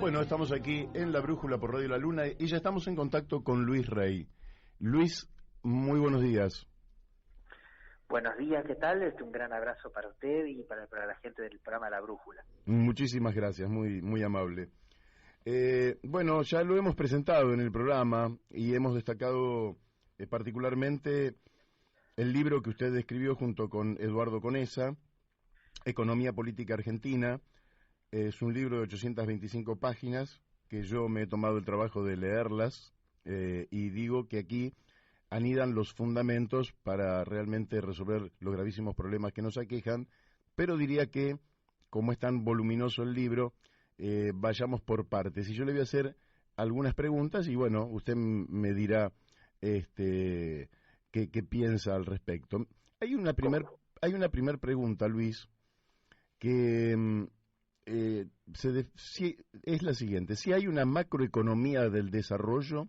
Bueno, estamos aquí en La Brújula por Radio La Luna y ya estamos en contacto con Luis Rey. Luis, muy buenos días. Buenos días, ¿qué tal? Un gran abrazo para usted y para la gente del programa La Brújula. Muchísimas gracias, muy amable. Bueno, ya lo hemos presentado en el programa y hemos destacado particularmente el libro que usted escribió junto con Eduardo Conesa, Economía Política Argentina. Es un libro de 825 páginas que yo me he tomado el trabajo de leerlas y digo que aquí anidan los fundamentos para realmente resolver los gravísimos problemas que nos aquejan, pero diría que, como es tan voluminoso el libro, vayamos por partes. Y yo le voy a hacer algunas preguntas y bueno, usted me dirá qué piensa al respecto. Hay una primer pregunta, Luis, que es la siguiente. Si hay una macroeconomía del desarrollo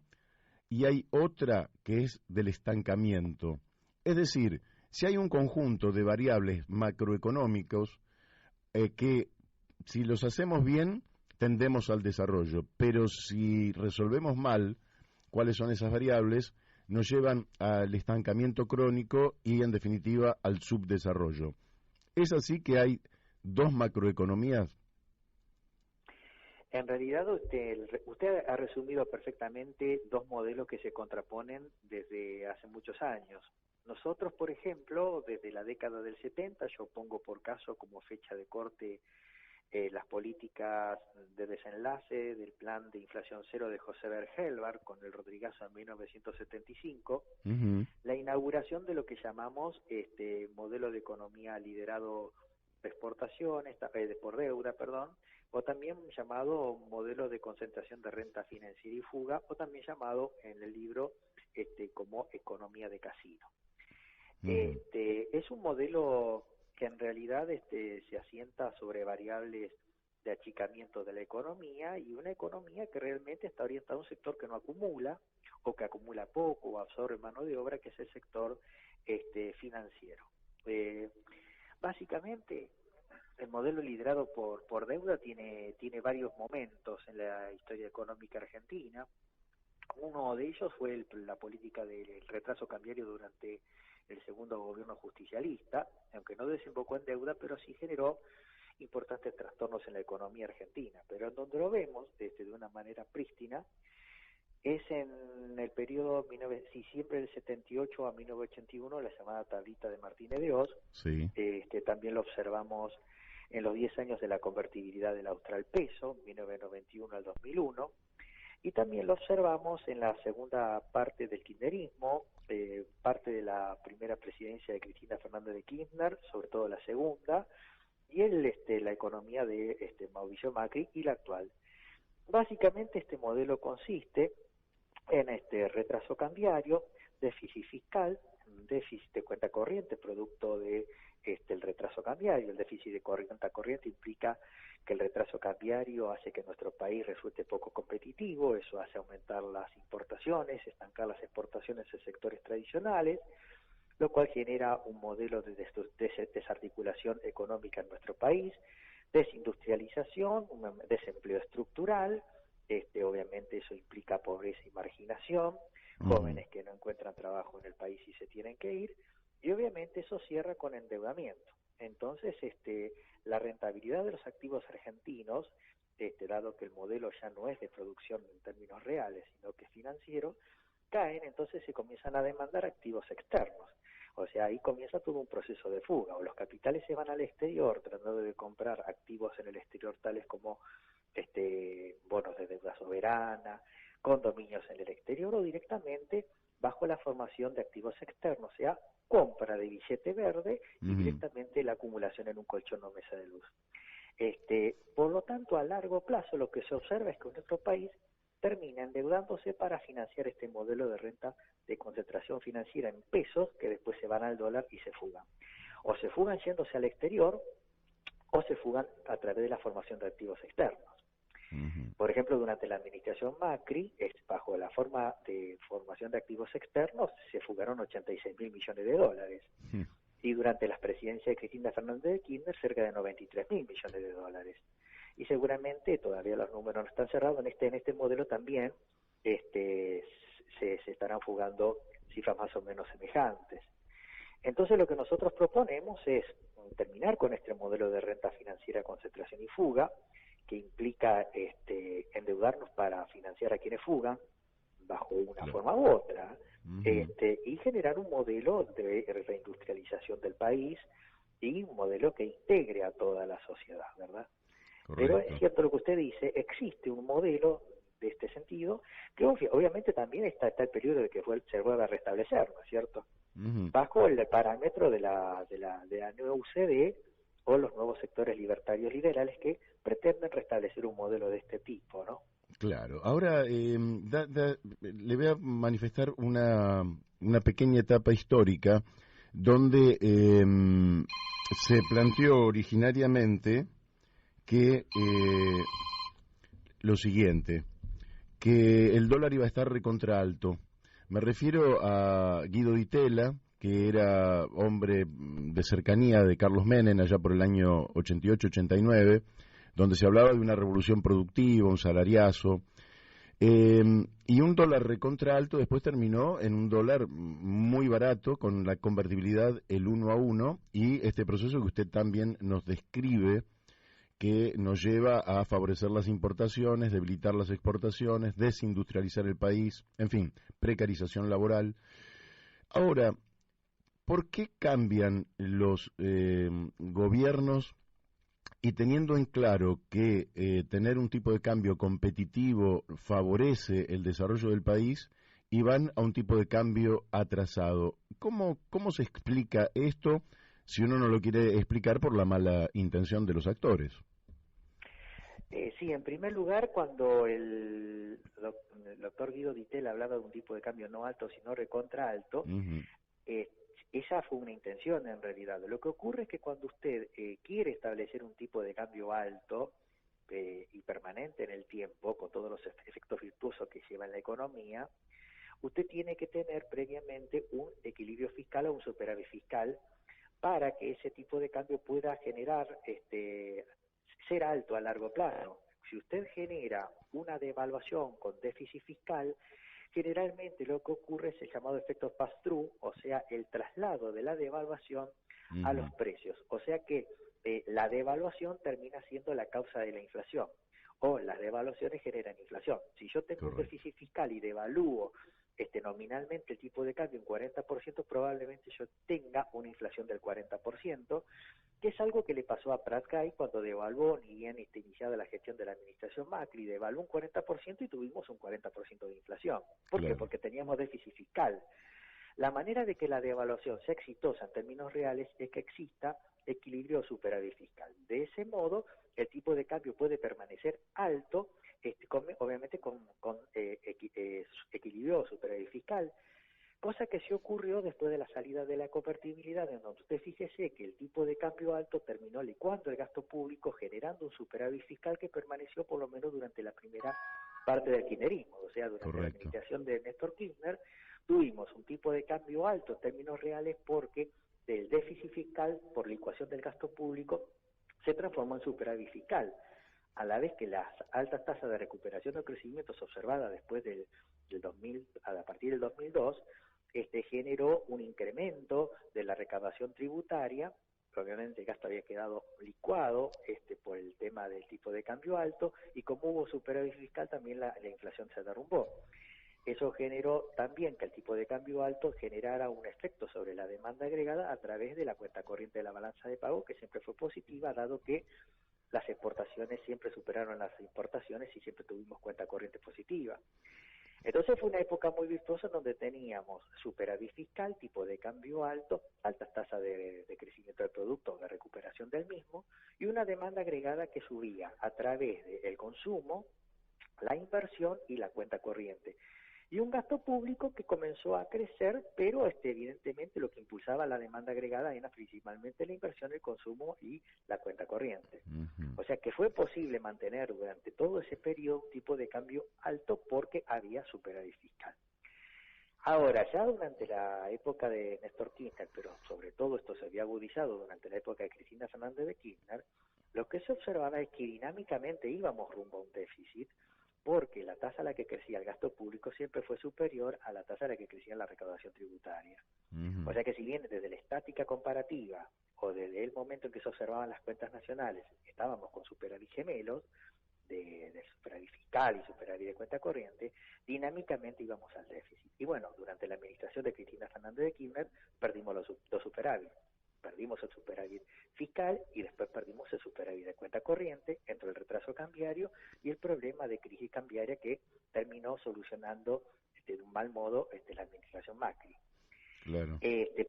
y hay otra que es del estancamiento, es decir, si hay un conjunto de variables macroeconómicos que si los hacemos bien tendemos al desarrollo, pero si resolvemos mal cuáles son esas variables, nos llevan al estancamiento crónico y en definitiva al subdesarrollo. ¿Es así que hay dos macroeconomías? En realidad usted ha resumido perfectamente dos modelos que se contraponen desde hace muchos años. Nosotros, por ejemplo, desde la década del 70, yo pongo por caso como fecha de corte las políticas de desenlace del plan de inflación cero de José Bergelbar con el Rodrigazo en 1975, la inauguración de lo que llamamos modelo de economía liderado de exportaciones, por deuda, perdón, o también llamado modelo de concentración de renta financiera y fuga, o también llamado en el libro como economía de casino. Es un modelo que en realidad se asienta sobre variables de achicamiento de la economía y una economía que realmente está orientada a un sector que no acumula o que acumula poco o absorbe mano de obra, que es el sector financiero. Básicamente, el modelo liderado por deuda tiene varios momentos en la historia económica argentina. Uno de ellos fue la política del retraso cambiario durante el segundo gobierno justicialista, aunque no desembocó en deuda, pero sí generó importantes trastornos en la economía argentina. Pero en donde lo vemos de una manera prístina es en el periodo diciembre del 78 a 1981, la llamada tablita de Martínez de Oz. Sí. También lo observamos en los 10 años de la convertibilidad del austral peso, 1991 al 2001, y también lo observamos en la segunda parte del kirchnerismo, parte de la primera presidencia de Cristina Fernández de Kirchner, sobre todo la segunda, y la economía de Mauricio Macri y la actual. Básicamente este modelo consiste en retraso cambiario, déficit fiscal, déficit de cuenta corriente producto de el retraso cambiario. El déficit de cuenta corriente implica que el retraso cambiario hace que nuestro país resulte poco competitivo, eso hace aumentar las importaciones, estancar las exportaciones en sectores tradicionales, lo cual genera un modelo de desarticulación económica en nuestro país, desindustrialización, un desempleo estructural, obviamente eso implica pobreza y marginación, jóvenes que no encuentran trabajo en el país y se tienen que ir, y obviamente eso cierra con endeudamiento. Entonces, la rentabilidad de los activos argentinos, dado que el modelo ya no es de producción en términos reales, sino que es financiero, caen, entonces se comienzan a demandar activos externos. O sea, ahí comienza todo un proceso de fuga, o los capitales se van al exterior tratando de comprar activos en el exterior tales como bonos de deuda soberana, condominios en el exterior, o directamente bajo la formación de activos externos, o sea, compra de billete verde y directamente la acumulación en un colchón o mesa de luz. Por lo tanto, a largo plazo lo que se observa es que nuestro país termina endeudándose para financiar este modelo de renta de concentración financiera en pesos que después se van al dólar y se fugan. O se fugan yéndose al exterior o se fugan a través de la formación de activos externos. Por ejemplo, durante la administración Macri, bajo la forma de formación de activos externos, se fugaron 86.000 millones de dólares. Y durante las presidencias de Cristina Fernández de Kirchner, cerca de 93.000 millones de dólares. y seguramente todavía los números no están cerrados, en este modelo también se estarán fugando cifras más o menos semejantes. Entonces lo que nosotros proponemos es terminar con este modelo de renta financiera, concentración y fuga, que implica endeudarnos para financiar a quienes fugan, bajo una forma u otra, y generar un modelo de reindustrialización del país y un modelo que integre a toda la sociedad, ¿verdad? Correcto. Pero es cierto lo que usted dice, existe un modelo de este sentido, que obviamente también está el periodo de que se vuelva a restablecer, ¿no es cierto? Bajo el parámetro de la nueva UCD o los nuevos sectores libertarios liberales que pretenden restablecer un modelo de este tipo, ¿no? Claro. Ahora le voy a manifestar una pequeña etapa histórica donde se planteó originariamente que lo siguiente, que el dólar iba a estar recontra alto. Me refiero a Guido Di Tella, que era hombre de cercanía de Carlos Menem allá por el año 88-89, donde se hablaba de una revolución productiva, un salariazo, y un dólar recontra alto después terminó en un dólar muy barato, con la convertibilidad el 1 a 1, y este proceso que usted también nos describe, que nos lleva a favorecer las importaciones, debilitar las exportaciones, desindustrializar el país, en fin, precarización laboral. Ahora, ¿por qué cambian los gobiernos y teniendo en claro que tener un tipo de cambio competitivo favorece el desarrollo del país y van a un tipo de cambio atrasado? ¿Cómo se explica esto si uno no lo quiere explicar por la mala intención de los actores? Sí, en primer lugar, cuando el doctor Guido Di Tella hablaba de un tipo de cambio no alto, sino recontra alto, esa fue una intención en realidad. Lo que ocurre es que cuando usted quiere establecer un tipo de cambio alto y permanente en el tiempo, con todos los efectos virtuosos que lleva en la economía, usted tiene que tener previamente un equilibrio fiscal o un superávit fiscal para que ese tipo de cambio pueda generar ser alto a largo plazo. Si usted genera una devaluación con déficit fiscal, generalmente lo que ocurre es el llamado efecto pass-through, o sea, el traslado de la devaluación a los precios. O sea que la devaluación termina siendo la causa de la inflación, o las devaluaciones generan inflación. Si yo tengo un déficit fiscal y devalúo nominalmente el tipo de cambio en 40%, probablemente yo tenga una inflación del 40%, que es algo que le pasó a Prat Gai cuando devaluó, ni bien iniciada la gestión de la administración Macri, devaluó un 40% y tuvimos un 40% de inflación. ¿Por qué? Porque teníamos déficit fiscal. La manera de que la devaluación sea exitosa en términos reales es que exista equilibrio o superávit fiscal. De ese modo, el tipo de cambio puede permanecer alto, obviamente con equilibrio o superávit fiscal, cosa que sí ocurrió después de la salida de la convertibilidad, en donde usted fíjese que el tipo de cambio alto terminó licuando el gasto público, generando un superávit fiscal que permaneció por lo menos durante la primera parte del kirchnerismo, o sea, durante la administración de Néstor Kirchner, tuvimos un tipo de cambio alto en términos reales porque del déficit fiscal por licuación del gasto público se transformó en superávit fiscal, a la vez que las altas tasas de recuperación o crecimiento observadas después del 2000, a partir del 2002, generó un incremento de la recaudación tributaria. Obviamente el gasto había quedado licuado por el tema del tipo de cambio alto, y como hubo superávit fiscal también la inflación se derrumbó. Eso generó también que el tipo de cambio alto generara un efecto sobre la demanda agregada a través de la cuenta corriente de la balanza de pago, que siempre fue positiva, dado que las exportaciones siempre superaron las importaciones y siempre tuvimos cuenta corriente positiva. Entonces fue una época muy virtuosa donde teníamos superávit fiscal, tipo de cambio alto, altas tasas de crecimiento del producto, de recuperación del mismo, y una demanda agregada que subía a través del consumo, la inversión y la cuenta corriente. Y un gasto público que comenzó a crecer, pero evidentemente lo que impulsaba la demanda agregada era principalmente la inversión, el consumo y la cuenta corriente. O sea que fue posible mantener durante todo ese periodo un tipo de cambio alto porque había superávit fiscal. Ahora, ya durante la época de Néstor Kirchner, pero sobre todo esto se había agudizado durante la época de Cristina Fernández de Kirchner, lo que se observaba es que dinámicamente íbamos rumbo a un déficit, porque la tasa a la que crecía el gasto público siempre fue superior a la tasa a la que crecía la recaudación tributaria. O sea que si bien desde la estática comparativa o desde el momento en que se observaban las cuentas nacionales estábamos con superávit gemelos, de superávit fiscal y superávit de cuenta corriente, dinámicamente íbamos al déficit. Y bueno, durante la administración de Cristina Fernández de Kirchner perdimos los dos superávit. Perdimos el superávit fiscal y después perdimos el superávit de cuenta corriente, entró el retraso cambiario y el problema de crisis cambiaria que terminó solucionando de un mal modo la administración Macri. Claro.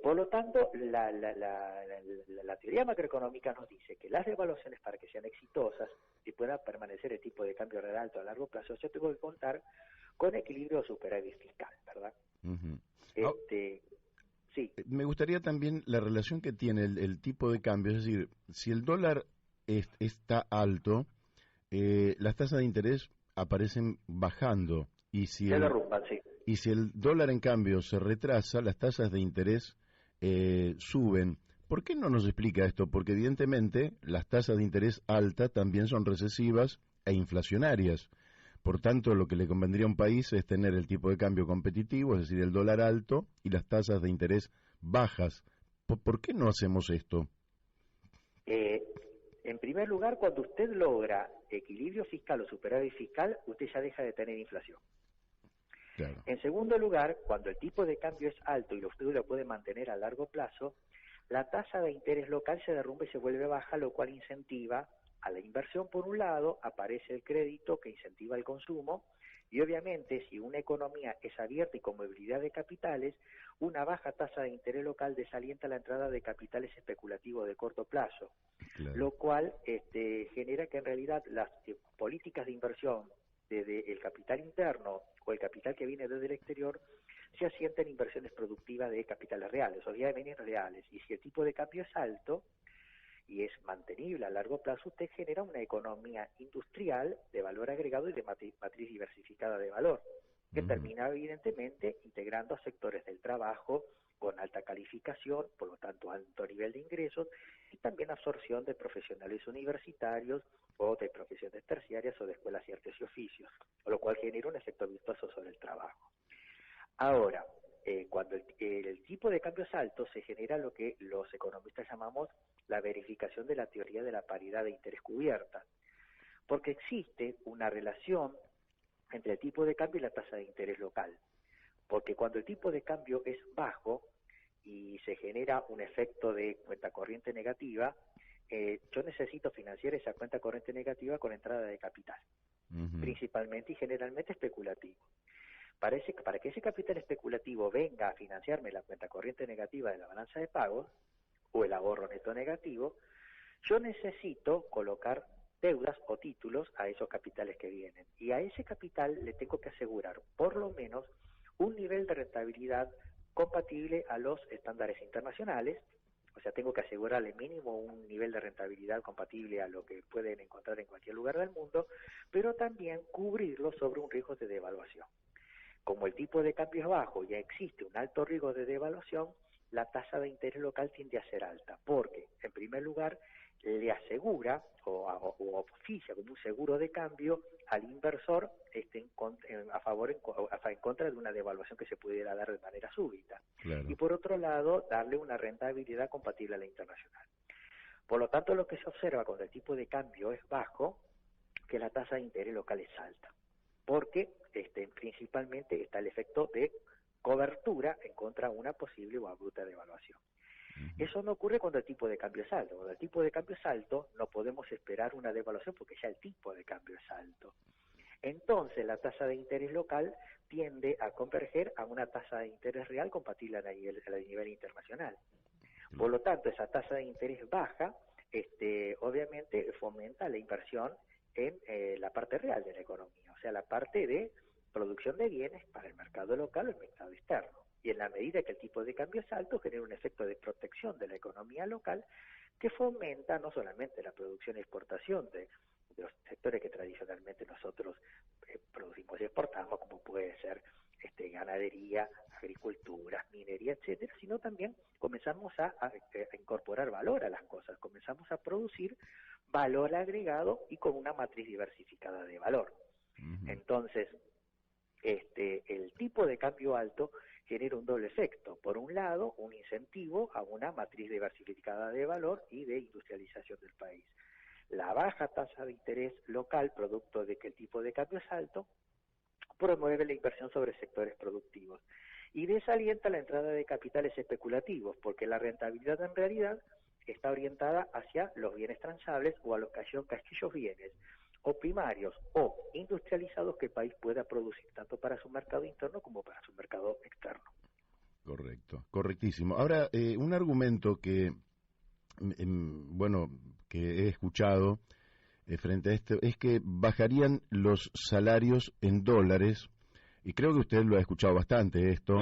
Por lo tanto, la teoría macroeconómica nos dice que las devaluaciones, para que sean exitosas y pueda permanecer el tipo de cambio real alto a largo plazo, yo tengo que contar con equilibrio de superávit fiscal, ¿verdad? Sí. Me gustaría también la relación que tiene el tipo de cambio, es decir, si el dólar está alto, las tasas de interés aparecen bajando y si se derrumban, sí. Y si el dólar, en cambio, se retrasa, las tasas de interés suben. ¿Por qué no nos explica esto? Porque, evidentemente, las tasas de interés altas también son recesivas e inflacionarias. Por tanto, lo que le convendría a un país es tener el tipo de cambio competitivo, es decir, el dólar alto y las tasas de interés bajas. ¿Por qué no hacemos esto? En primer lugar, cuando usted logra equilibrio fiscal o superávit fiscal, usted ya deja de tener inflación. Claro. En segundo lugar, cuando el tipo de cambio es alto y usted lo puede mantener a largo plazo, la tasa de interés local se derrumba y se vuelve baja, lo cual incentiva a la inversión por un lado, aparece el crédito que incentiva el consumo, y obviamente si una economía es abierta y con movilidad de capitales, una baja tasa de interés local desalienta la entrada de capitales especulativos de corto plazo, claro. Lo cual genera que en realidad las políticas de inversión desde el capital interno o el capital que viene desde el exterior se asienten inversiones productivas de capitales reales o de bienes reales, y si el tipo de cambio es alto y es mantenible a largo plazo, usted genera una economía industrial de valor agregado y de matriz diversificada de valor, que termina evidentemente integrando a sectores del trabajo con alta calificación, por lo tanto alto nivel de ingresos, y también absorción de profesionales universitarios o de profesiones terciarias o de escuelas y artes y oficios, lo cual genera un efecto virtuoso sobre el trabajo. Ahora, cuando el tipo de cambio es alto, se genera lo que los economistas llamamos la verificación de la teoría de la paridad de interés cubierta, porque existe una relación entre el tipo de cambio y la tasa de interés local, porque cuando el tipo de cambio es bajo y se genera un efecto de cuenta corriente negativa, yo necesito financiar esa cuenta corriente negativa con entrada de capital, principalmente y generalmente especulativo. Para que ese capital especulativo venga a financiarme la cuenta corriente negativa de la balanza de pagos o el ahorro neto negativo, yo necesito colocar deudas o títulos a esos capitales que vienen. Y a ese capital le tengo que asegurar por lo menos un nivel de rentabilidad compatible a los estándares internacionales, o sea, tengo que asegurarle mínimo un nivel de rentabilidad compatible a lo que pueden encontrar en cualquier lugar del mundo, pero también cubrirlo sobre un riesgo de devaluación. Como el tipo de cambio es bajo y ya existe un alto riesgo de devaluación, la tasa de interés local tiende a ser alta, porque, en primer lugar, le asegura o oficia como un seguro de cambio al inversor en contra de una devaluación que se pudiera dar de manera súbita. Claro. Y por otro lado, darle una rentabilidad compatible a la internacional. Por lo tanto, lo que se observa cuando el tipo de cambio es bajo, que la tasa de interés local es alta, porque principalmente está el efecto de cobertura en contra de una posible o abrupta devaluación. Eso no ocurre cuando el tipo de cambio es alto. Cuando el tipo de cambio es alto, no podemos esperar una devaluación porque ya el tipo de cambio es alto. Entonces, la tasa de interés local tiende a converger a una tasa de interés real compatible a nivel internacional. Por lo tanto, esa tasa de interés baja, obviamente fomenta la inversión en la parte real de la economía, o sea, la parte de producción de bienes para el mercado local o el mercado externo. Y en la medida que el tipo de cambio es alto, genera un efecto de protección de la economía local que fomenta no solamente la producción y exportación de los sectores que tradicionalmente nosotros producimos y exportamos, como puede ser ganadería, agricultura, minería, etcétera, sino también comenzamos a incorporar valor a las cosas, comenzamos a producir valor agregado y con una matriz diversificada de valor. Entonces, el tipo de cambio alto genera un doble efecto. Por un lado, un incentivo a una matriz diversificada de valor y de industrialización del país. La baja tasa de interés local, producto de que el tipo de cambio es alto, promueve la inversión sobre sectores productivos y desalienta la entrada de capitales especulativos, porque la rentabilidad en realidad está orientada hacia los bienes transables o a aquellos bienes o primarios o industrializados que el país pueda producir, tanto para su mercado interno como para su mercado externo. Correcto, correctísimo. Ahora, un argumento que, bueno, que he escuchado frente a esto es que bajarían los salarios en dólares, y creo que usted lo ha escuchado bastante esto,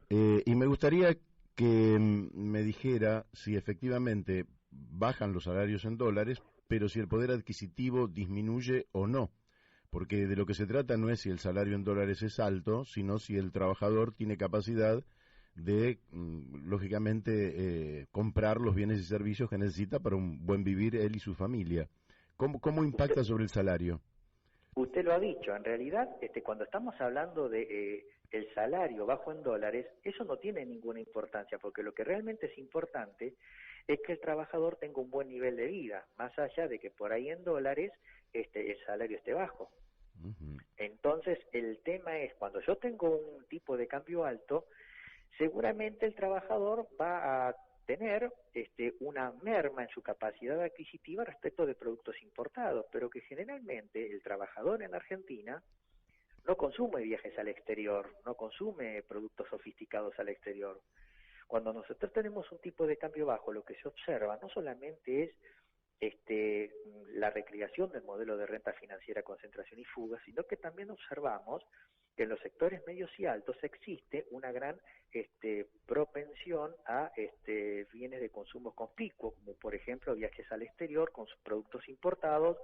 y me gustaría que me dijera si efectivamente bajan los salarios en dólares, pero si el poder adquisitivo disminuye o no, porque de lo que se trata no es si el salario en dólares es alto, sino si el trabajador tiene capacidad de, lógicamente, comprar los bienes y servicios que necesita para un buen vivir él y su familia. ¿Cómo impacta sobre el salario? Usted lo ha dicho, en realidad, cuando estamos hablando de el salario bajo en dólares, eso no tiene ninguna importancia, porque lo que realmente es importante es que el trabajador tenga un buen nivel de vida, más allá de que por ahí en dólares el salario esté bajo. Entonces, el tema es, cuando yo tengo un tipo de cambio alto, seguramente el trabajador va a tener una merma en su capacidad adquisitiva respecto de productos importados, pero que generalmente el trabajador en Argentina no consume viajes al exterior, no consume productos sofisticados al exterior. Cuando nosotros tenemos un tipo de cambio bajo, lo que se observa no solamente es la recreación del modelo de renta financiera, concentración y fuga, sino que también observamos que en los sectores medios y altos existe una gran propensión a bienes de consumo conspicuo, como por ejemplo viajes al exterior con sus productos importados,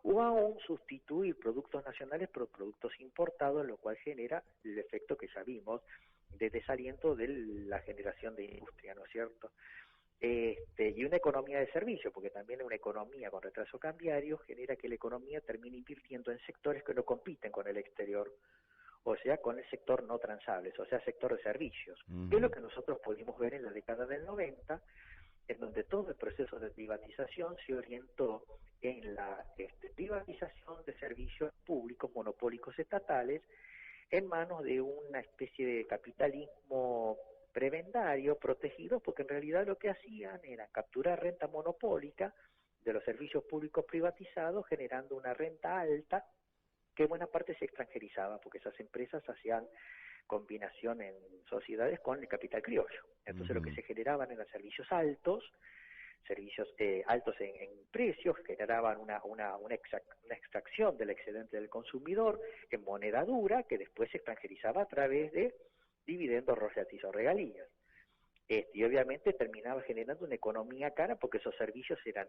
o aún sustituir productos nacionales por productos importados, lo cual genera el efecto que ya vimos de desaliento de la generación de industria, ¿no es cierto? Y una economía de servicio, porque también una economía con retraso cambiario genera que la economía termine invirtiendo en sectores que no compiten con el exterior, o sea, con el sector no transables, o sea, sector de servicios. Que es lo que nosotros pudimos ver en la década del 90, en donde todo el proceso de privatización se orientó en la privatización de servicios públicos, monopólicos estatales, en manos de una especie de capitalismo prebendario, protegido, porque en realidad lo que hacían era capturar renta monopólica de los servicios públicos privatizados, generando una renta alta que buena parte se extranjerizaba, porque esas empresas hacían combinación en sociedades con el capital criollo. Entonces lo que se generaban eran servicios altos en precios, generaban una extracción del excedente del consumidor en moneda dura, que después se extranjerizaba a través de dividendos, royalties o regalías. Y obviamente terminaba generando una economía cara, porque esos servicios eran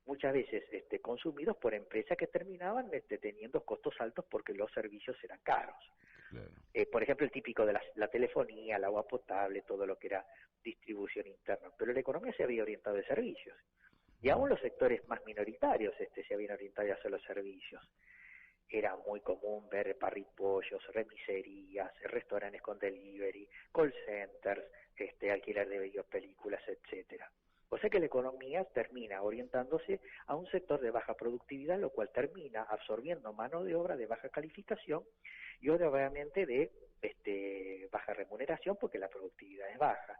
muchas veces consumidos por empresas que terminaban teniendo costos altos porque los servicios eran caros. Claro. Por ejemplo, el típico de la telefonía, el agua potable, todo lo que era distribución interna, pero la economía se había orientado de servicios, y aún los sectores más minoritarios se habían orientado hacia los servicios. Era muy común ver parripollos, remiserías, restaurantes con delivery, call centers, alquiler de videopelículas, etcétera. O sea que la economía termina orientándose a un sector de baja productividad, lo cual termina absorbiendo mano de obra de baja calificación y obviamente de baja remuneración, porque la productividad es baja.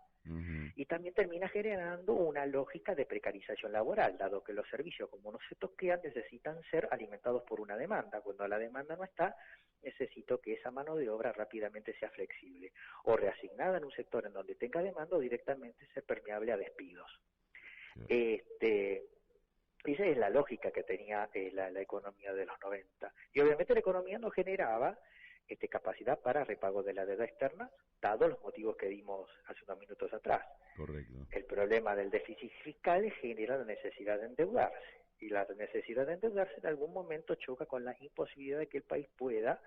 Y también termina generando una lógica de precarización laboral, dado que los servicios, como no se toquean, necesitan ser alimentados por una demanda. Cuando la demanda no está, necesito que esa mano de obra rápidamente sea flexible, o reasignada en un sector en donde tenga demanda, o directamente ser permeable a despidos. Esa es la lógica que tenía la economía de los 90. Y obviamente la economía no generaba capacidad para repago de la deuda externa, dado los motivos que dimos hace unos minutos atrás. Correcto. El problema del déficit fiscal genera la necesidad de endeudarse, y la necesidad de endeudarse en algún momento choca con la imposibilidad de que el país pueda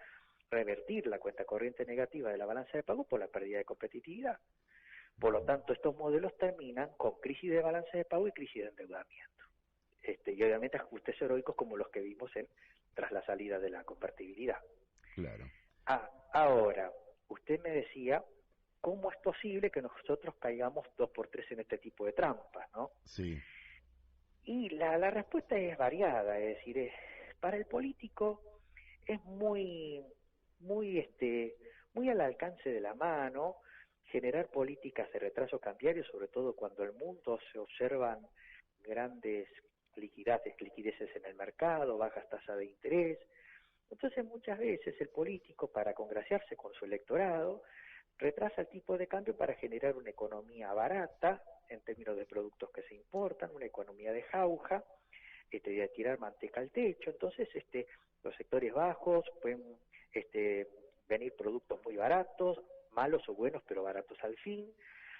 revertir la cuenta corriente negativa de la balanza de pago por la pérdida de competitividad. Por lo tanto, estos modelos terminan con crisis de balanza de pago y crisis de endeudamiento. y obviamente ajustes heroicos como los que vimos tras la salida de la convertibilidad. Claro. Ahora, usted me decía, ¿cómo es posible que nosotros caigamos 2 por 3 en este tipo de trampas, ¿no? Sí. Y la respuesta es variada, es decir, para el político es muy al alcance de la mano generar políticas de retraso cambiario, sobre todo cuando el mundo se observan grandes liquideces en el mercado, bajas tasas de interés. Entonces muchas veces el político, para congraciarse con su electorado, retrasa el tipo de cambio para generar una economía barata en términos de productos que se importan, una economía de jauja, de tirar manteca al techo. Entonces los sectores bajos pueden venir productos muy baratos, malos o buenos, pero baratos al fin.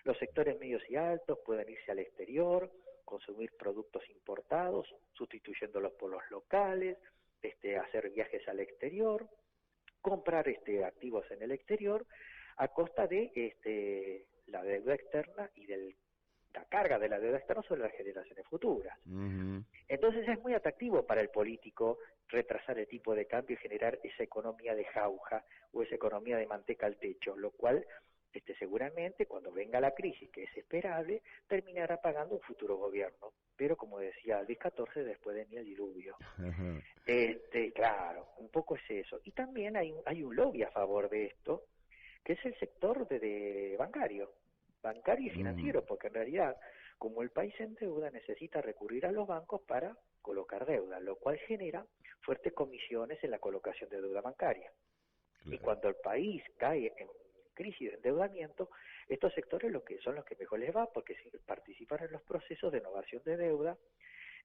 Los sectores medios y altos pueden irse al exterior, consumir productos importados, sustituyéndolos por los locales, hacer viajes al exterior, comprar activos en el exterior a costa de la deuda externa y de la carga de la deuda externa sobre las generaciones futuras. Uh-huh. Entonces es muy atractivo para el político retrasar el tipo de cambio y generar esa economía de jauja o esa economía de manteca al techo, lo cual seguramente cuando venga la crisis, que es esperable, terminará pagando un futuro gobierno. Pero como decía Luis XIV, después de mí el diluvio. Uh-huh. Claro, un poco es eso. Y también hay un lobby a favor de esto, que es el sector bancario y financiero, porque en realidad, como el país en deuda, necesita recurrir a los bancos para colocar deuda, lo cual genera fuertes comisiones en la colocación de deuda bancaria. Claro. Y cuando el país cae en crisis de endeudamiento, estos sectores son los que mejor les va, porque participan en los procesos de innovación de deuda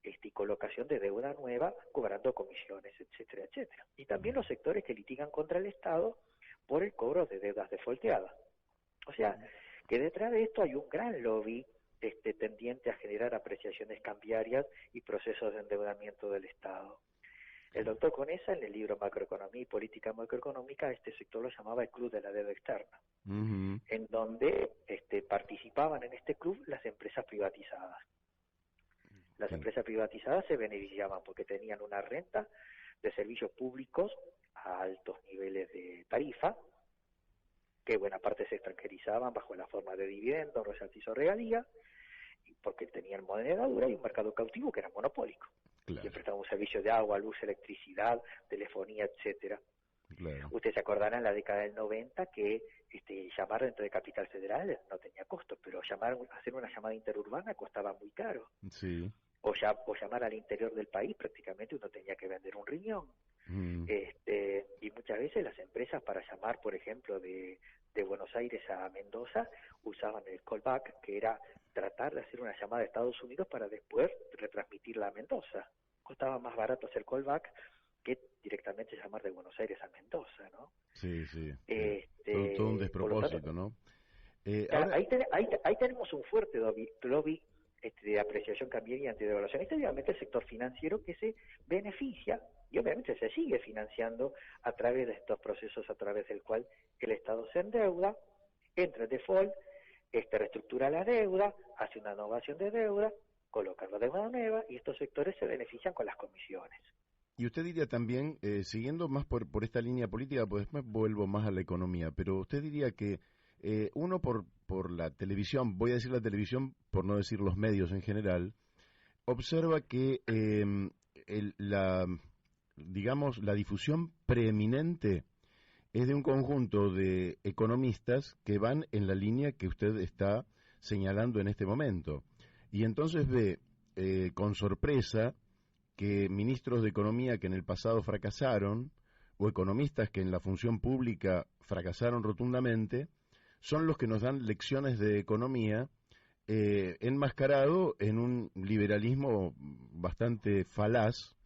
y colocación de deuda nueva, cobrando comisiones, etcétera, etcétera. Y también los sectores que litigan contra el Estado por el cobro de deudas defaulteadas. O sea, que detrás de esto hay un gran lobby tendiente a generar apreciaciones cambiarias y procesos de endeudamiento del Estado. El doctor Conesa, en el libro Macroeconomía y Política Macroeconómica, este sector lo llamaba el Club de la Deuda Externa, uh-huh. En donde participaban en este club las empresas privatizadas. Las empresas privatizadas se beneficiaban porque tenían una renta de servicios públicos a altos niveles de tarifa, que buena parte se extranjerizaban bajo la forma de dividendos, royalties o regalías, porque tenían moneda dura y un mercado cautivo que era monopólico. Claro. Que prestaban un servicio de agua, luz, electricidad, telefonía, etcétera. Claro. Ustedes se acordarán en la década del 90 que llamar dentro de Capital Federal no tenía costo, pero hacer una llamada interurbana costaba muy caro. Sí. O llamar al interior del país, prácticamente uno tenía que vender un riñón. Y muchas veces las empresas para llamar, por ejemplo, de Buenos Aires a Mendoza, usaban el callback, que era tratar de hacer una llamada de Estados Unidos para después retransmitirla a Mendoza. Costaba más barato hacer callback que directamente llamar de Buenos Aires a Mendoza, ¿no? Sí. Todo un despropósito, tanto, ¿no? Ahora... ahí tenemos un fuerte lobby de apreciación cambiaria y antidevaluación. Obviamente el sector financiero que se beneficia y obviamente se sigue financiando a través de estos procesos a través del cual el Estado se endeuda, entra en default, reestructura la deuda, hace una innovación de deuda, coloca la deuda nueva y estos sectores se benefician con las comisiones. Y usted diría también, siguiendo más por esta línea política, pues después vuelvo más a la economía, pero usted diría que uno por la televisión, voy a decir la televisión por no decir los medios en general, observa que la difusión preeminente es de un conjunto de economistas que van en la línea que usted está señalando en este momento. Y entonces ve con sorpresa que ministros de economía que en el pasado fracasaron, o economistas que en la función pública fracasaron rotundamente, son los que nos dan lecciones de economía enmascarado en un liberalismo bastante falaz,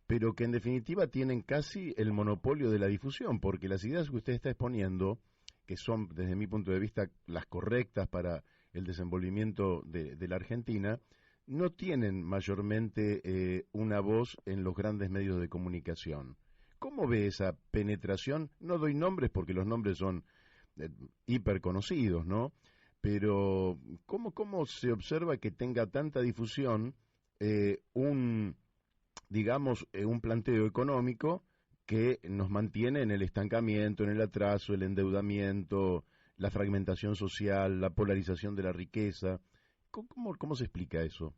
pero que en definitiva tienen casi el monopolio de la difusión, porque las ideas que usted está exponiendo, que son desde mi punto de vista las correctas para el desenvolvimiento de la Argentina, no tienen mayormente una voz en los grandes medios de comunicación. ¿Cómo ve esa penetración? No doy nombres porque los nombres son hiper conocidos, ¿no? Pero ¿cómo se observa que tenga tanta difusión un, digamos, un planteo económico que nos mantiene en el estancamiento, en el atraso, el endeudamiento, la fragmentación social, la polarización de la riqueza. ¿Cómo se explica eso?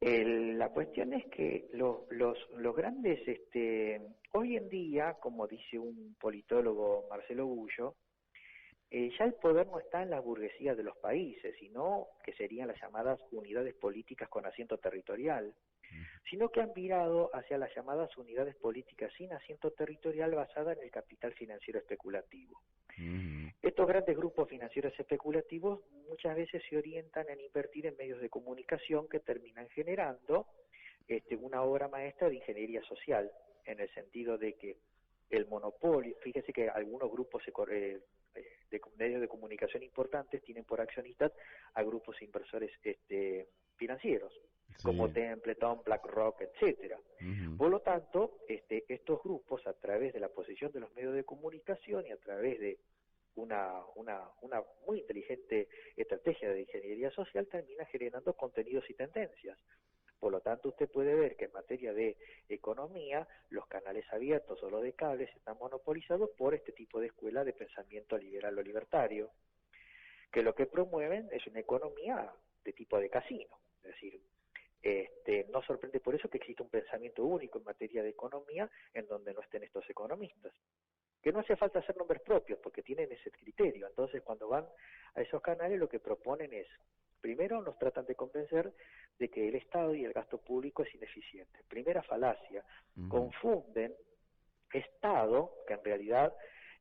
La cuestión es que los grandes, hoy en día, como dice un politólogo, Marcelo Gullo, ya el poder no está en la burguesía de los países, sino que serían las llamadas unidades políticas con asiento territorial, sino que han virado hacia las llamadas unidades políticas sin asiento territorial basadas en el capital financiero especulativo. Uh-huh. Estos grandes grupos financieros especulativos muchas veces se orientan en invertir en medios de comunicación que terminan generando una obra maestra de ingeniería social, en el sentido de que el monopolio, fíjese que algunos grupos de medios de comunicación importantes tienen por accionistas a grupos inversores financieros, sí, como Templeton, BlackRock, etcétera. Uh-huh. Por lo tanto, estos grupos, a través de la posición de los medios de comunicación y a través de una muy inteligente estrategia de ingeniería social, termina generando contenidos y tendencias. Por lo tanto, usted puede ver que en materia de economía, los canales abiertos o los de cables están monopolizados por este tipo de escuela de pensamiento liberal o libertario, que lo que promueven es una economía de tipo de casino. Es decir, no sorprende por eso que existe un pensamiento único en materia de economía en donde no estén estos economistas, que no hace falta hacer nombres propios porque tienen ese criterio. Entonces, cuando van a esos canales, lo que proponen es, primero nos tratan de convencer de que el Estado y el gasto público es ineficiente. Primera falacia, confunden Estado, que en realidad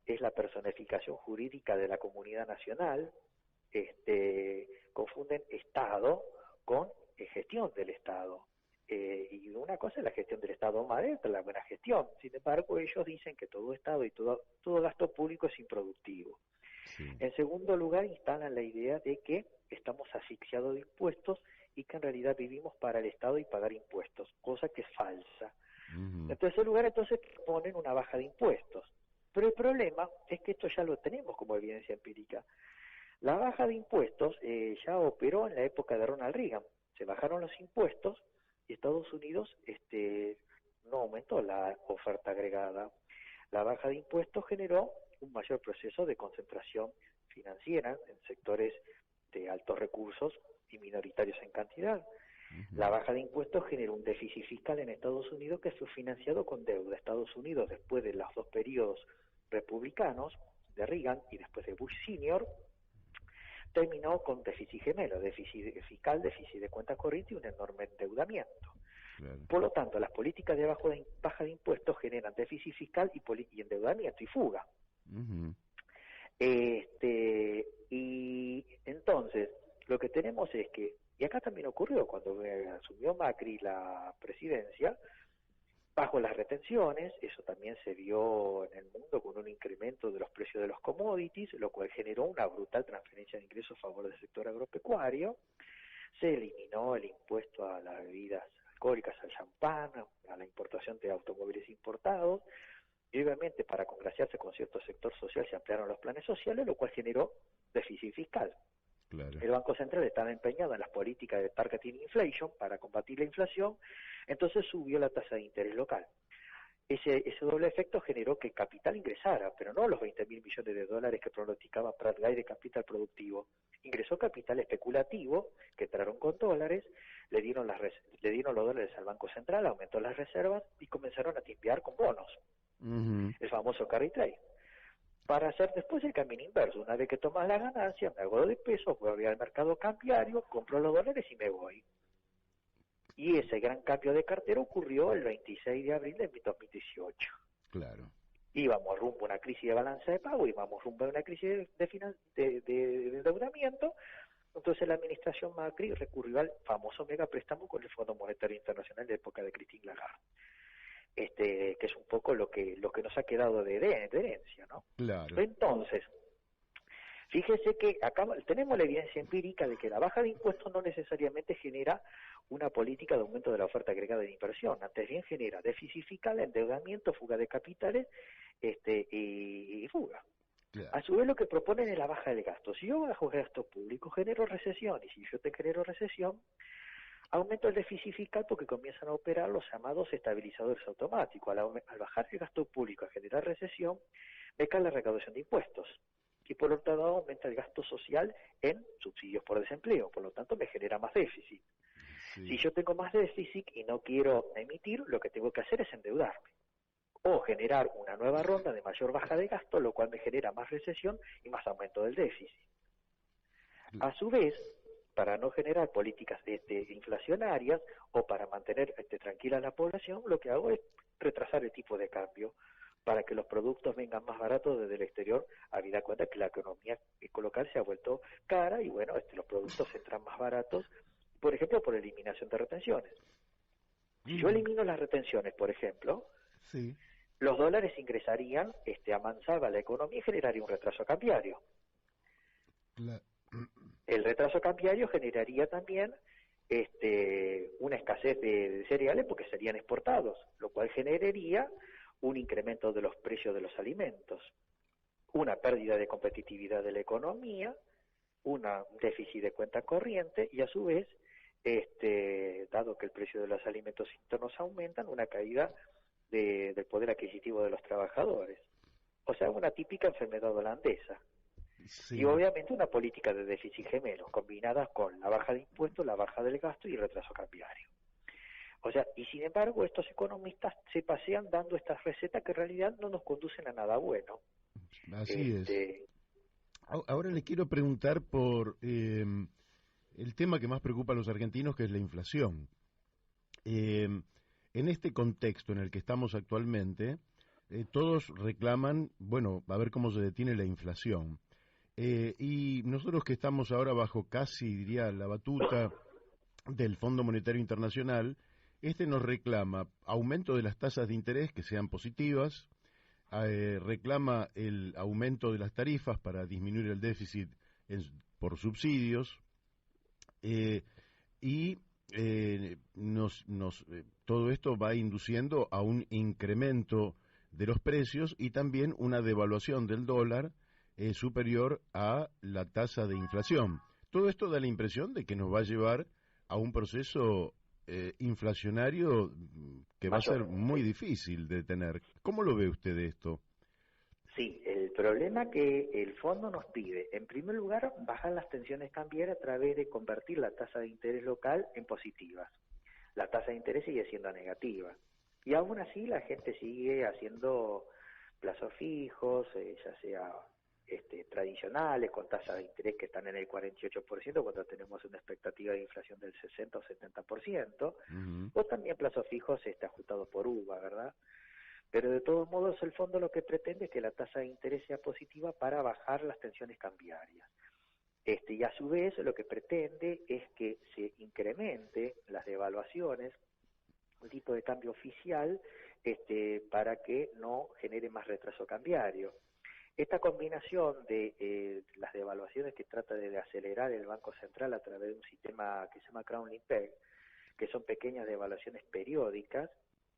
es la personificación jurídica de la comunidad nacional, confunden Estado con gestión del Estado. Y una cosa es la gestión del Estado mal, otra la buena gestión. Sin embargo, ellos dicen que todo Estado y todo gasto público es improductivo. Sí. En segundo lugar, instalan la idea de que estamos asfixiados de impuestos y que en realidad vivimos para el Estado y pagar impuestos, cosa que es falsa. Uh-huh. En tercer lugar, entonces ponen una baja de impuestos. Pero el problema es que esto ya lo tenemos como evidencia empírica. La baja de impuestos ya operó en la época de Ronald Reagan. Se bajaron los impuestos y Estados Unidos no aumentó la oferta agregada. La baja de impuestos generó un mayor proceso de concentración financiera en sectores de altos recursos y minoritarios en cantidad. Uh-huh. La baja de impuestos generó un déficit fiscal en Estados Unidos que fue financiado con deuda. Estados Unidos, después de los dos periodos republicanos de Reagan y después de Bush Senior, terminó con déficit gemelo, déficit fiscal, déficit de cuentas corrientes y un enorme endeudamiento. Claro. Por lo tanto, las políticas de baja de impuestos generan déficit fiscal y endeudamiento y fuga. Uh-huh. Y entonces, lo que tenemos es que, y acá también ocurrió cuando asumió Macri la presidencia, bajo las retenciones, eso también se vio en el mundo con un incremento de los precios de los commodities, lo cual generó una brutal transferencia de ingresos a favor del sector agropecuario. Se eliminó el impuesto a las bebidas alcohólicas, al champán, a la importación de automóviles importados, y obviamente para congraciarse con cierto sector social se ampliaron los planes sociales, lo cual generó déficit fiscal. Claro. El Banco Central estaba empeñado en las políticas de targeting inflation para combatir la inflación, entonces subió la tasa de interés local. Ese doble efecto generó que el capital ingresara, pero no los 20.000 millones de dólares que pronosticaba Pratt Guy de capital productivo. Ingresó capital especulativo, que entraron con dólares, le dieron los dólares al Banco Central, aumentó las reservas y comenzaron a timbear con bonos. Uh-huh. El famoso carry trade. Para hacer después el camino inverso. Una vez que tomas la ganancia, me hago de pesos, voy al mercado cambiario, compro los dólares y me voy. Y ese gran cambio de cartera ocurrió el 26 de abril de 2018. Claro. Íbamos rumbo a una crisis de balanza de pago, íbamos rumbo a una crisis de endeudamiento. Entonces la administración Macri recurrió al famoso megapréstamo con el Fondo Monetario Internacional de época de Christine Lagarde. Que es un poco lo que nos ha quedado de herencia, ¿no? Claro. Entonces, fíjese que acá tenemos la evidencia empírica de que la baja de impuestos no necesariamente genera una política de aumento de la oferta agregada de inversión, antes bien genera déficit fiscal, endeudamiento, fuga de capitales y fuga. Claro. A su vez lo que proponen es la baja del gasto. Si yo bajo gasto público, genero recesión, y si yo te genero recesión, Aumento el déficit fiscal porque comienzan a operar los llamados estabilizadores automáticos. Al bajar el gasto público, a generar recesión, me cae la recaudación de impuestos. Y por otro lado aumenta el gasto social en subsidios por desempleo. Por lo tanto, me genera más déficit. Sí. Si yo tengo más déficit y no quiero emitir, lo que tengo que hacer es endeudarme. O generar una nueva ronda de mayor baja de gasto, lo cual me genera más recesión y más aumento del déficit. A su vez, para no generar políticas inflacionarias o para mantener tranquila a la población, lo que hago es retrasar el tipo de cambio para que los productos vengan más baratos desde el exterior, habida cuenta que la economía local se ha vuelto cara y bueno, los productos entran más baratos, por ejemplo, por eliminación de retenciones. Si yo elimino las retenciones, por ejemplo, sí, los dólares ingresarían, amansaba la economía y generaría un retraso cambiario. El retraso cambiario generaría también una escasez de cereales porque serían exportados, lo cual generaría un incremento de los precios de los alimentos, una pérdida de competitividad de la economía, un déficit de cuenta corriente y a su vez, dado que el precio de los alimentos internos aumentan, una caída del poder adquisitivo de los trabajadores. O sea, una típica enfermedad holandesa. sí. Y obviamente una política de déficit gemelo, combinada con la baja de impuestos, la baja del gasto y el retraso cambiario. O sea, y sin embargo estos economistas se pasean dando estas recetas que en realidad no nos conducen a nada bueno. Así es. Ahora le quiero preguntar por el tema que más preocupa a los argentinos, que es la inflación. En este contexto en el que estamos actualmente, todos reclaman, bueno, a ver cómo se detiene la inflación. Y nosotros que estamos ahora bajo casi, diría, la batuta del Fondo Monetario Internacional, nos reclama aumento de las tasas de interés que sean positivas, reclama el aumento de las tarifas para disminuir el déficit por subsidios, y todo esto va induciendo a un incremento de los precios y también una devaluación del dólar superior a la tasa de inflación. Todo esto da la impresión de que nos va a llevar a un proceso inflacionario que va a ser muy difícil de tener. ¿Cómo lo ve usted esto? Sí, el problema que el fondo nos pide, en primer lugar, bajar las tensiones cambiarias a través de convertir la tasa de interés local en positivas. La tasa de interés sigue siendo negativa. Y aún así la gente sigue haciendo plazos fijos, ya sea tradicionales, con tasas de interés que están en el 48%, cuando tenemos una expectativa de inflación del 60 o 70%, o también plazos fijos ajustados por UVA, ¿verdad? Pero de todos modos el fondo lo que pretende es que la tasa de interés sea positiva para bajar las tensiones cambiarias. Y a su vez lo que pretende es que se incremente las devaluaciones, el tipo de cambio oficial, para que no genere más retraso cambiario. Esta combinación de las devaluaciones que trata de acelerar el Banco Central a través de un sistema que se llama Crown-Link-Peg, que son pequeñas devaluaciones periódicas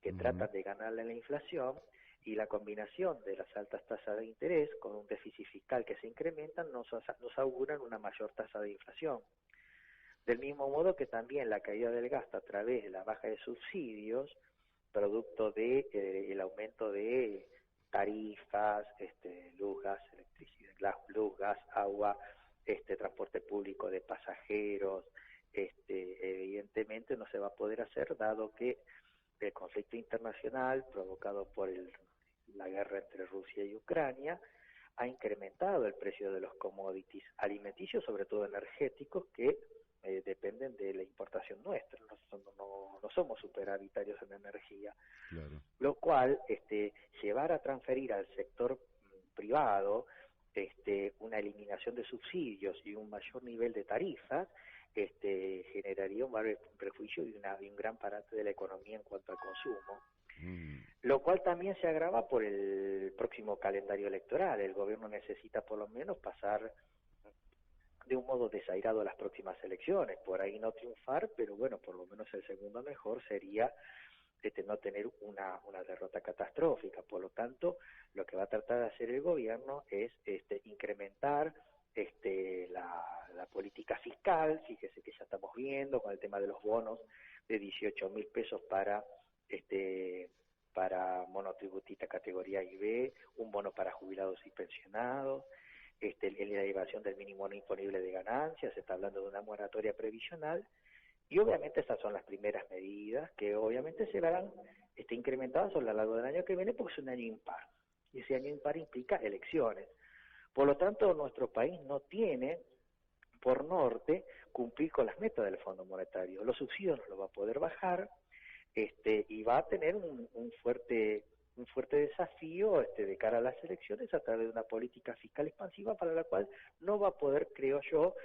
que tratan de ganarle la inflación, y la combinación de las altas tasas de interés con un déficit fiscal que se incrementan nos auguran una mayor tasa de inflación. Del mismo modo que también la caída del gasto a través de la baja de subsidios, producto de el aumento de tarifas, luz, gas, electricidad, luz, gas, agua, transporte público de pasajeros, evidentemente no se va a poder hacer, dado que el conflicto internacional provocado por la guerra entre Rusia y Ucrania ha incrementado el precio de los commodities alimenticios, sobre todo energéticos, que dependen de la importación nuestra. No somos superavitarios en energía. Claro. Lo cual llevar a transferir al sector privado una eliminación de subsidios y un mayor nivel de tarifas generaría un mayor perjuicio y un gran parate de la economía en cuanto al consumo. Lo cual también se agrava por el próximo calendario electoral. El gobierno necesita por lo menos pasar de un modo desairado a las próximas elecciones, por ahí no triunfar, pero bueno, por lo menos el segundo mejor sería no tener una derrota catastrófica. Por lo tanto, lo que va a tratar de hacer el gobierno es incrementar la la política fiscal, fíjese que ya estamos viendo con el tema de los bonos de 18.000 pesos para monotributista categoría IB, un bono para jubilados y pensionados, en la elevación del mínimo no imponible de ganancias, se está hablando de una moratoria previsional, y obviamente estas son las primeras medidas que obviamente se verán incrementadas a lo largo del año que viene porque es un año impar, y ese año impar implica elecciones. Por lo tanto, nuestro país no tiene por norte cumplir con las metas del Fondo Monetario. Los subsidios no los va a poder bajar, y va a tener un fuerte desafío de cara a las elecciones a través de una política fiscal expansiva para la cual no va a poder, creo yo,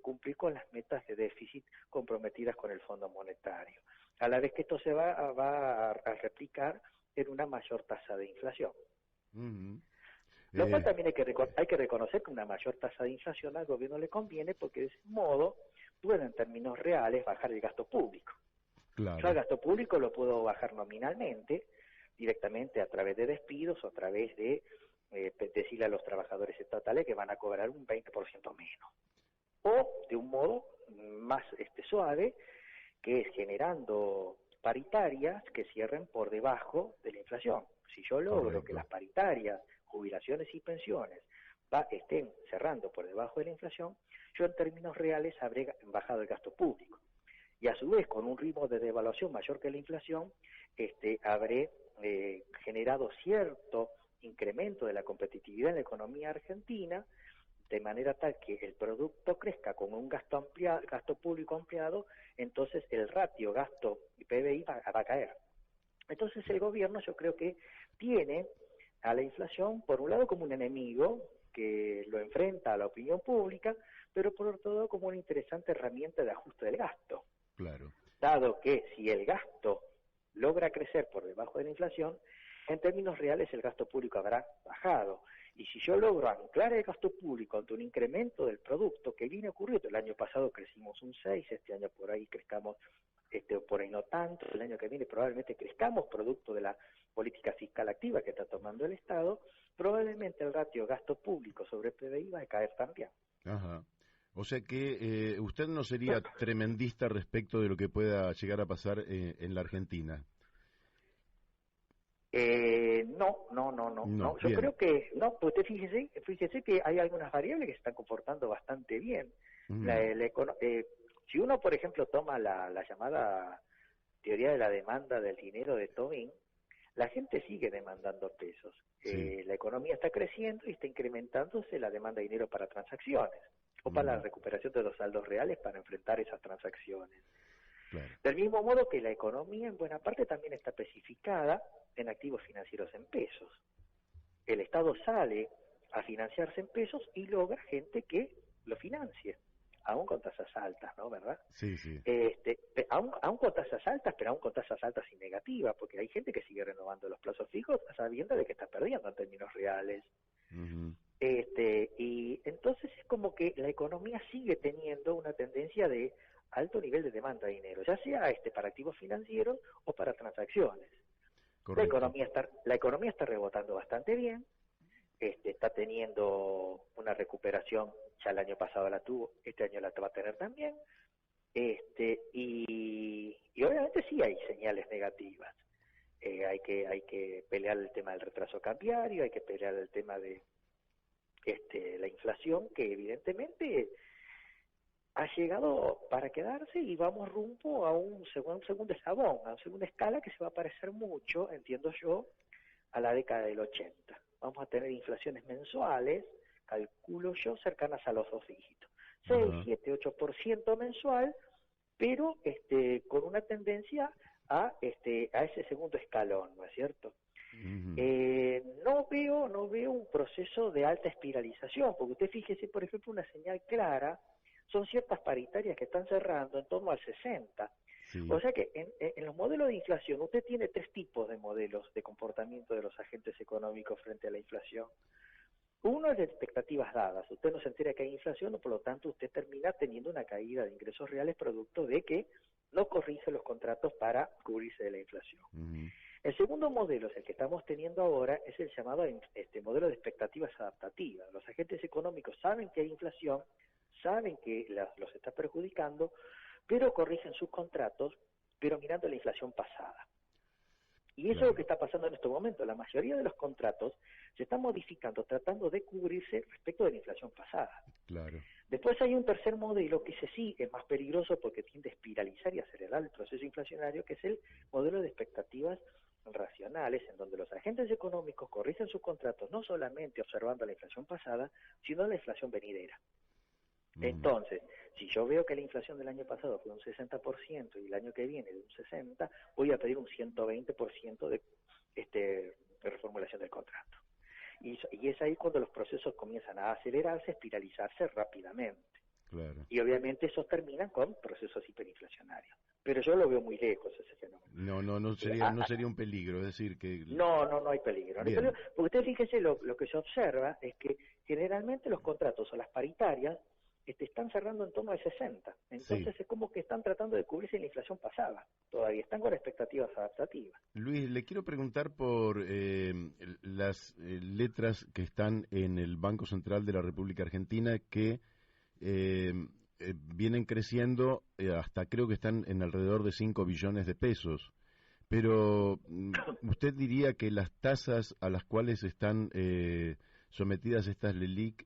cumplir con las metas de déficit comprometidas con el Fondo Monetario. A la vez que esto se va a replicar en una mayor tasa de inflación. Uh-huh. Lo cual también hay que reconocer que una mayor tasa de inflación al gobierno le conviene porque de ese modo puede en términos reales bajar el gasto público. Claro. Yo al gasto público lo puedo bajar nominalmente, directamente a través de despidos o a través de decirle a los trabajadores estatales que van a cobrar un 20% menos. O de un modo más suave, que es generando paritarias que cierren por debajo de la inflación. Si yo logro que las paritarias, jubilaciones y pensiones estén cerrando por debajo de la inflación, yo en términos reales habré bajado el gasto público. Y a su vez, con un ritmo de devaluación mayor que la inflación, habré generado cierto incremento de la competitividad en la economía argentina, de manera tal que el producto crezca con un gasto público ampliado, entonces el ratio gasto y PBI va a caer. Entonces el gobierno, yo creo que tiene a la inflación, por un lado, como un enemigo que lo enfrenta a la opinión pública, pero por otro lado como una interesante herramienta de ajuste del gasto. Claro. Dado que si el gasto logra crecer por debajo de la inflación, en términos reales el gasto público habrá bajado. Y si yo logro anclar el gasto público ante un incremento del producto que viene ocurriendo, el año pasado crecimos un 6, este año por ahí crezcamos, por ahí no tanto, el año que viene probablemente crezcamos producto de la política fiscal activa que está tomando el Estado, probablemente el ratio gasto público sobre PBI va a caer también. Ajá. O sea que usted no sería tremendista respecto de lo que pueda llegar a pasar en la Argentina. No. Yo creo que no, pues usted fíjese que hay algunas variables que se están comportando bastante bien. Si uno, por ejemplo, toma la llamada teoría de la demanda del dinero de Tobin, la gente sigue demandando pesos. Sí. La economía está creciendo y está incrementándose la demanda de dinero para transacciones o para la recuperación de los saldos reales para enfrentar esas transacciones. Claro. Del mismo modo que la economía en buena parte también está especificada en activos financieros en pesos. El Estado sale a financiarse en pesos y logra gente que lo financie, aún con tasas altas, ¿no? ¿Verdad? Sí, sí. Aún con tasas altas, pero aún con tasas altas y negativas, porque hay gente que sigue renovando los plazos fijos sabiendo de que está perdiendo en términos reales. Uh-huh. Y entonces es como que la economía sigue teniendo una tendencia de alto nivel de demanda de dinero, ya sea para activos financieros o para transacciones. Correcto. La economía está rebotando bastante bien, está teniendo una recuperación, ya el año pasado la tuvo, este año la va a tener también, y obviamente sí hay señales negativas. Hay que pelear el tema del retraso cambiario, hay que pelear el tema de la inflación, que evidentemente ha llegado para quedarse y vamos rumbo a un segundo eslabón, a una segunda escala que se va a parecer mucho, entiendo yo, a la década del 80. Vamos a tener inflaciones mensuales, calculo yo, cercanas a los 2 dígitos. 6, 7, 8% mensual, pero con una tendencia a ese segundo escalón, ¿no es cierto? Uh-huh. No veo un proceso de alta espiralización, porque usted fíjese, por ejemplo, una señal clara, son ciertas paritarias que están cerrando en torno al 60. Sí. O sea que en los modelos de inflación usted tiene 3 tipos de modelos de comportamiento de los agentes económicos frente a la inflación. Uno es de expectativas dadas, usted no se entera que hay inflación, por lo tanto usted termina teniendo una caída de ingresos reales producto de que no corrige los contratos para cubrirse de la inflación. Uh-huh. El segundo modelo es el que estamos teniendo ahora, es el llamado modelo de expectativas adaptativas. Los agentes económicos saben que hay inflación, saben que los está perjudicando, pero corrigen sus contratos, pero mirando la inflación pasada. Y eso es lo que está pasando en este momento. La mayoría de los contratos se están modificando, tratando de cubrirse respecto de la inflación pasada. Claro. Después hay un tercer modelo que ese sí es más peligroso porque tiende a espiralizar y acelerar el proceso inflacionario, que es el modelo de expectativas racionales, en donde los agentes económicos corrigen sus contratos no solamente observando la inflación pasada, sino la inflación venidera. Entonces, si yo veo que la inflación del año pasado fue un 60% y el año que viene de un 60%, voy a pedir un 120% de reformulación del contrato. Y es ahí cuando los procesos comienzan a acelerarse, espiralizarse rápidamente. Claro. Y obviamente esos terminan con procesos hiperinflacionarios. Pero yo lo veo muy lejos ese fenómeno. No sería un peligro, es decir, que... No hay peligro. No hay peligro, porque usted fíjese, lo que se observa es que generalmente los contratos o las paritarias están cerrando en torno al 60. Entonces es como que están tratando de cubrirse la inflación pasada. Todavía están con expectativas adaptativas. Luis, le quiero preguntar por las letras que están en el Banco Central de la República Argentina que vienen creciendo hasta creo que están en alrededor de 5 billones de pesos. Pero ¿usted diría que las tasas a las cuales están sometidas estas LELIQ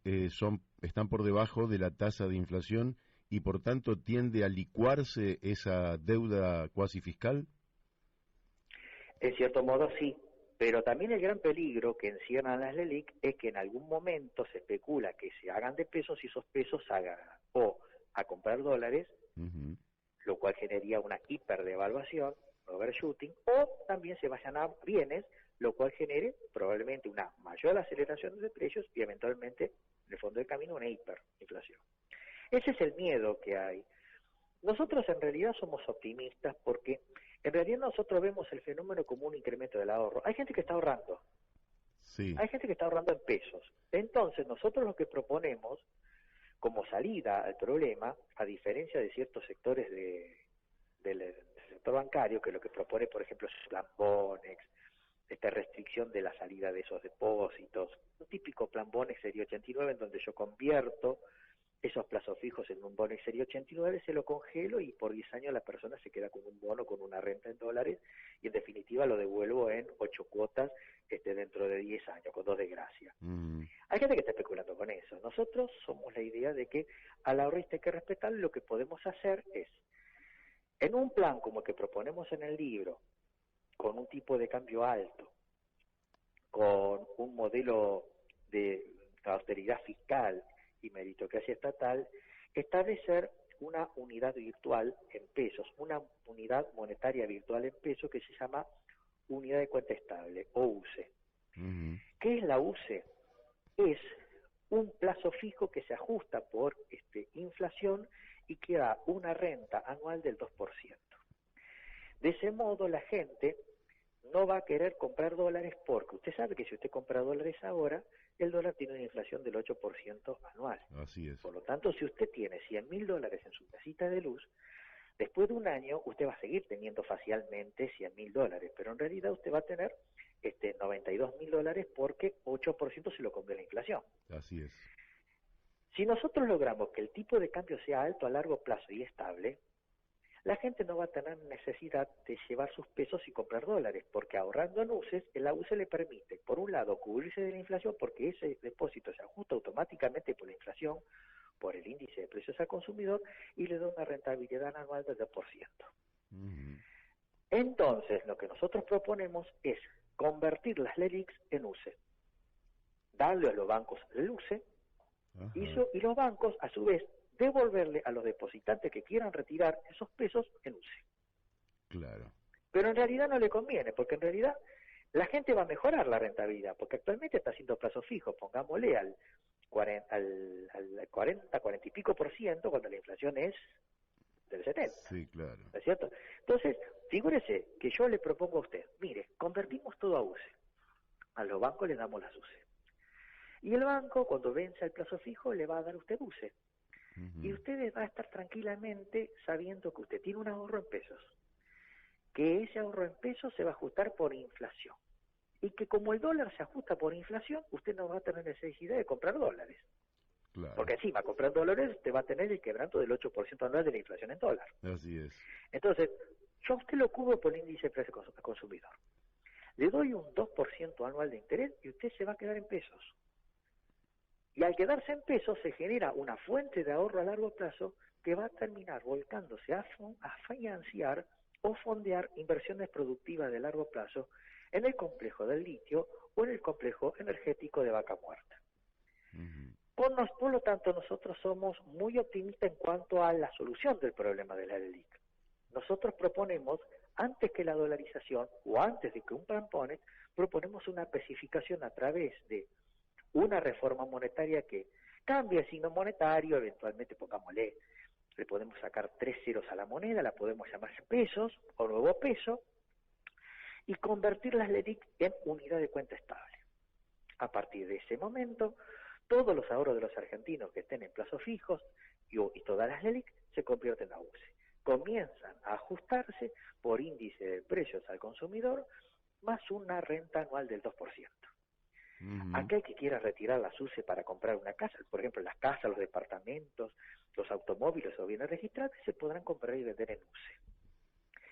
están por debajo de la tasa de inflación y por tanto tiende a licuarse esa deuda cuasi fiscal? En cierto modo sí, pero también el gran peligro que encierran las LELIQ es que en algún momento se especula que se hagan de pesos y esos pesos hagan o a comprar dólares, lo cual generaría una hiperdevaluación, overshooting, o también se vayan a bienes, lo cual genere probablemente una mayor aceleración de precios y eventualmente, en el fondo del camino, una hiperinflación. Ese es el miedo que hay. Nosotros en realidad somos optimistas porque en realidad nosotros vemos el fenómeno como un incremento del ahorro. Hay gente que está ahorrando. Sí. Hay gente que está ahorrando en pesos. Entonces nosotros lo que proponemos como salida al problema, a diferencia de ciertos sectores del sector bancario, que lo que propone, por ejemplo, es plan Bonex, esta restricción de la salida de esos depósitos, un típico plan Bonex sería 89, en donde yo convierto esos plazos fijos en un bono serie 89, se lo congelo y por 10 años la persona se queda con un bono, con una renta en dólares y en definitiva lo devuelvo en 8 cuotas dentro de 10 años, con 2 de gracia. Hay gente que está especulando con eso. Nosotros somos la idea de que al ahorrista hay que respetar. Lo que podemos hacer es, en un plan como el que proponemos en el libro, con un tipo de cambio alto, con un modelo de austeridad fiscal y meritocracia estatal, establecer una unidad virtual en pesos, una unidad monetaria virtual en pesos que se llama unidad de cuenta estable, o UCE. ¿Qué es la UCE? Es un plazo fijo que se ajusta por inflación y que da una renta anual del 2%. De ese modo la gente no va a querer comprar dólares porque usted sabe que si usted compra dólares ahora, el dólar tiene una inflación del 8% anual. Así es. Por lo tanto, si usted tiene $100.000 en su mesita de luz, después de un año usted va a seguir teniendo facialmente $100.000, pero en realidad usted va a tener $92.000 porque 8% se lo comió la inflación. Así es. Si nosotros logramos que el tipo de cambio sea alto a largo plazo y estable, la gente no va a tener necesidad de llevar sus pesos y comprar dólares, porque ahorrando en UCES, la UCE le permite, por un lado, cubrirse de la inflación, porque ese depósito se ajusta automáticamente por la inflación, por el índice de precios al consumidor, y le da una rentabilidad anual del 2%. Entonces, lo que nosotros proponemos es convertir las LELIQs en UCE, darle a los bancos el UCE, y los bancos, a su vez, devolverle a los depositantes que quieran retirar esos pesos en UCE. Claro. Pero en realidad no le conviene, porque en realidad la gente va a mejorar la rentabilidad, porque actualmente está haciendo plazo fijo, pongámosle al 40 y pico por ciento, cuando la inflación es del 70. Sí, claro. ¿No es cierto? Entonces, figúrese que yo le propongo a usted, mire, convertimos todo a UCE. A los bancos les damos las UCE. Y el banco, cuando vence el plazo fijo, le va a dar a usted UCE. Y usted va a estar tranquilamente sabiendo que usted tiene un ahorro en pesos, que ese ahorro en pesos se va a ajustar por inflación, y que como el dólar se ajusta por inflación, usted no va a tener necesidad de comprar dólares. Claro. Porque encima, comprando dólares, te va a tener el quebranto del 8% anual de la inflación en dólar. Así es. Entonces, yo a usted lo cubro por el índice de precio al consumidor. Le doy un 2% anual de interés y usted se va a quedar en pesos. Y al quedarse en pesos se genera una fuente de ahorro a largo plazo que va a terminar volcándose a financiar o fondear inversiones productivas de largo plazo en el complejo del litio o en el complejo energético de Vaca Muerta. Por lo tanto, nosotros somos muy optimistas en cuanto a la solución del problema de la LELIQ. Nosotros proponemos, antes que la dolarización o antes de que un plan pone, proponemos una especificación a través de una reforma monetaria que cambie el signo monetario, eventualmente pongámosle, le podemos sacar 3 ceros a la moneda, la podemos llamar pesos o nuevo peso, y convertir las LELIQ en unidad de cuenta estable. A partir de ese momento, todos los ahorros de los argentinos que estén en plazos fijos y todas las LELIQ se convierten a UCE. Comienzan a ajustarse por índice de precios al consumidor más una renta anual del 2%. Aquel que quiera retirar la UCE para comprar una casa, por ejemplo, las casas, los departamentos, los automóviles o bienes registrados, se podrán comprar y vender en UCE.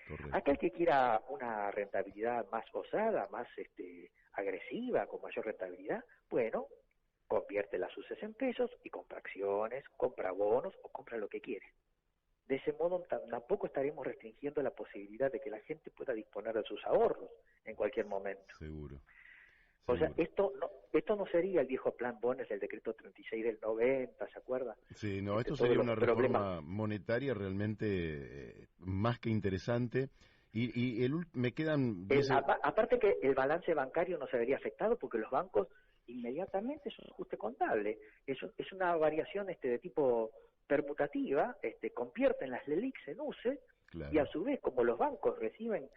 Correcto. Aquel que quiera una rentabilidad más osada, más agresiva, con mayor rentabilidad, bueno, convierte las UCEs en pesos y compra acciones, compra bonos o compra lo que quiere. De ese modo tampoco estaremos restringiendo la posibilidad de que la gente pueda disponer de sus ahorros en cualquier momento. Seguro. O sea, esto no sería el viejo plan Bones del decreto 36 del 90, ¿se acuerda? Sí, no, esto sería una reforma monetaria realmente más que interesante. Me quedan... Aparte que el balance bancario no se vería afectado porque los bancos inmediatamente es un ajuste contable. Es una variación de tipo permutativa, convierten las LELIQs en UCE, claro. Y a su vez, como los bancos reciben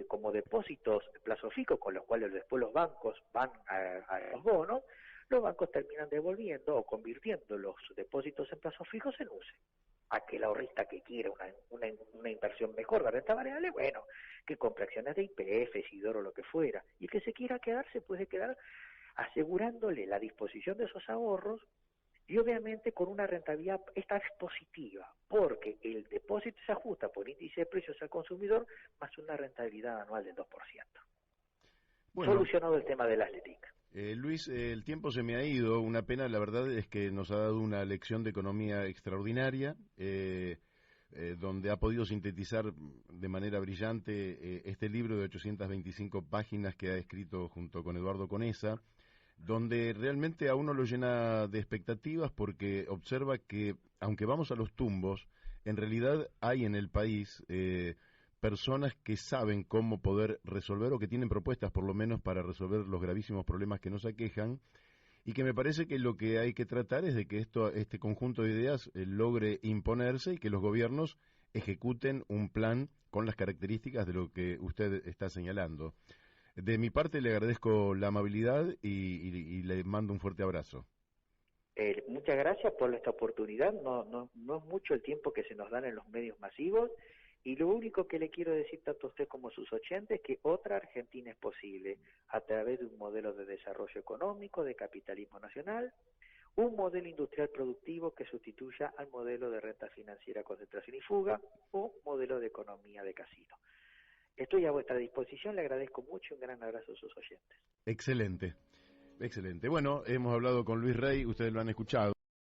como depósitos plazo fijo, con los cuales después los bancos van a los bonos, los bancos terminan devolviendo o convirtiendo los depósitos en plazos fijos en UCE. Aquel ahorrista que quiera una inversión mejor de renta variable, bueno, que compre acciones de YPF, Sidoro, lo que fuera, y que se quiera quedar, se puede quedar asegurándole la disposición de esos ahorros y obviamente con una rentabilidad, esta es positiva, porque el depósito se ajusta por índice de precios al consumidor más una rentabilidad anual del 2%. Bueno, solucionado el tema de las LELIQ. Luis, el tiempo se me ha ido, una pena, la verdad es que nos ha dado una lección de economía extraordinaria, donde ha podido sintetizar de manera brillante este libro de 825 páginas que ha escrito junto con Eduardo Conesa, donde realmente a uno lo llena de expectativas porque observa que, aunque vamos a los tumbos, en realidad hay en el país personas que saben cómo poder resolver o que tienen propuestas por lo menos para resolver los gravísimos problemas que nos aquejan, y que me parece que lo que hay que tratar es de que este conjunto de ideas logre imponerse y que los gobiernos ejecuten un plan con las características de lo que usted está señalando. De mi parte le agradezco la amabilidad y le mando un fuerte abrazo. Muchas gracias por esta oportunidad. No es mucho el tiempo que se nos dan en los medios masivos, y lo único que le quiero decir tanto a usted como a sus oyentes es que otra Argentina es posible a través de un modelo de desarrollo económico, de capitalismo nacional, un modelo industrial productivo que sustituya al modelo de renta financiera, concentración y fuga, o modelo de economía de casino. Estoy a vuestra disposición, le agradezco mucho y un gran abrazo a sus oyentes. Excelente, excelente. Bueno, hemos hablado con Luis Rey, ustedes lo han escuchado.